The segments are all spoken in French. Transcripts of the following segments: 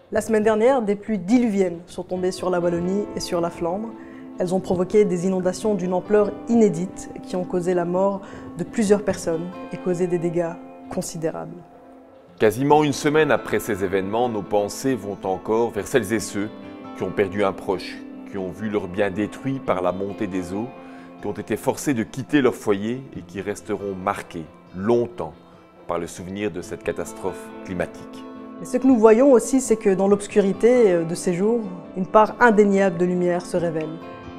La semaine dernière, des pluies diluviennes sont tombées sur la Wallonie et sur la Flandre. Elles ont provoqué des inondations d'une ampleur inédite qui ont causé la mort de plusieurs personnes et causé des dégâts considérables. Quasiment une semaine après ces événements, nos pensées vont encore vers celles et ceux qui ont perdu un proche, qui ont vu leurs biens détruits par la montée des eaux, qui ont été forcés de quitter leur foyer et qui resteront marqués longtemps par le souvenir de cette catastrophe climatique. Et ce que nous voyons aussi, c'est que dans l'obscurité de ces jours, une part indéniable de lumière se révèle,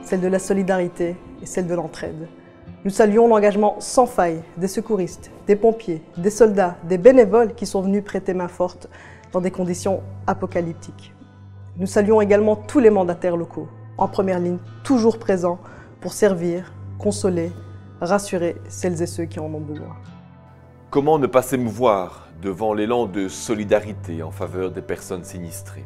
celle de la solidarité et celle de l'entraide. Nous saluons l'engagement sans faille des secouristes, des pompiers, des soldats, des bénévoles qui sont venus prêter main forte dans des conditions apocalyptiques. Nous saluons également tous les mandataires locaux, en première ligne, toujours présents pour servir, consoler, rassurer celles et ceux qui en ont besoin. Comment ne pas s'émouvoir devant l'élan de solidarité en faveur des personnes sinistrées?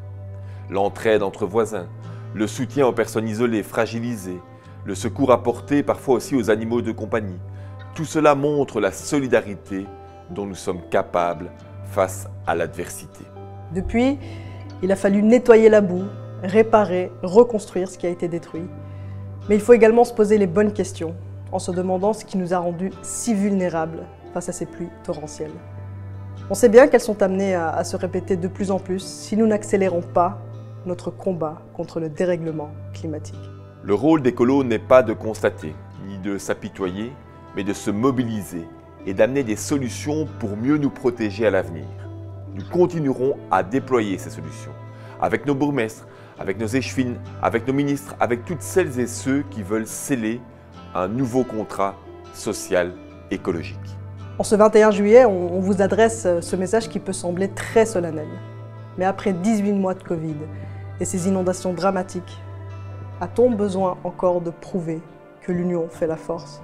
L'entraide entre voisins, le soutien aux personnes isolées, fragilisées, le secours apporté parfois aussi aux animaux de compagnie. Tout cela montre la solidarité dont nous sommes capables face à l'adversité. Depuis, il a fallu nettoyer la boue, réparer, reconstruire ce qui a été détruit. Mais il faut également se poser les bonnes questions en se demandant ce qui nous a rendus si vulnérables face à ces pluies torrentielles. On sait bien qu'elles sont amenées à se répéter de plus en plus si nous n'accélérons pas notre combat contre le dérèglement climatique. Le rôle d'écolo n'est pas de constater, ni de s'apitoyer, mais de se mobiliser et d'amener des solutions pour mieux nous protéger à l'avenir. Nous continuerons à déployer ces solutions, avec nos bourgmestres, avec nos échevines, avec nos ministres, avec toutes celles et ceux qui veulent sceller un nouveau contrat social écologique. En ce 21 juillet, on vous adresse ce message qui peut sembler très solennel. Mais après 18 mois de Covid et ces inondations dramatiques, a-t-on besoin encore de prouver que l'union fait la force?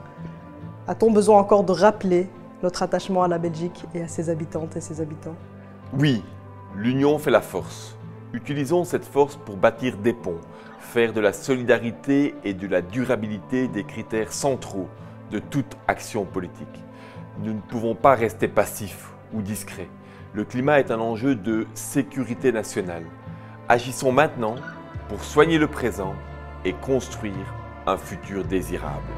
A-t-on besoin encore de rappeler notre attachement à la Belgique et à ses habitantes et ses habitants? Oui, l'union fait la force. Utilisons cette force pour bâtir des ponts, faire de la solidarité et de la durabilité des critères centraux de toute action politique. Nous ne pouvons pas rester passifs ou discrets. Le climat est un enjeu de sécurité nationale. Agissons maintenant pour soigner le présent et construire un futur désirable.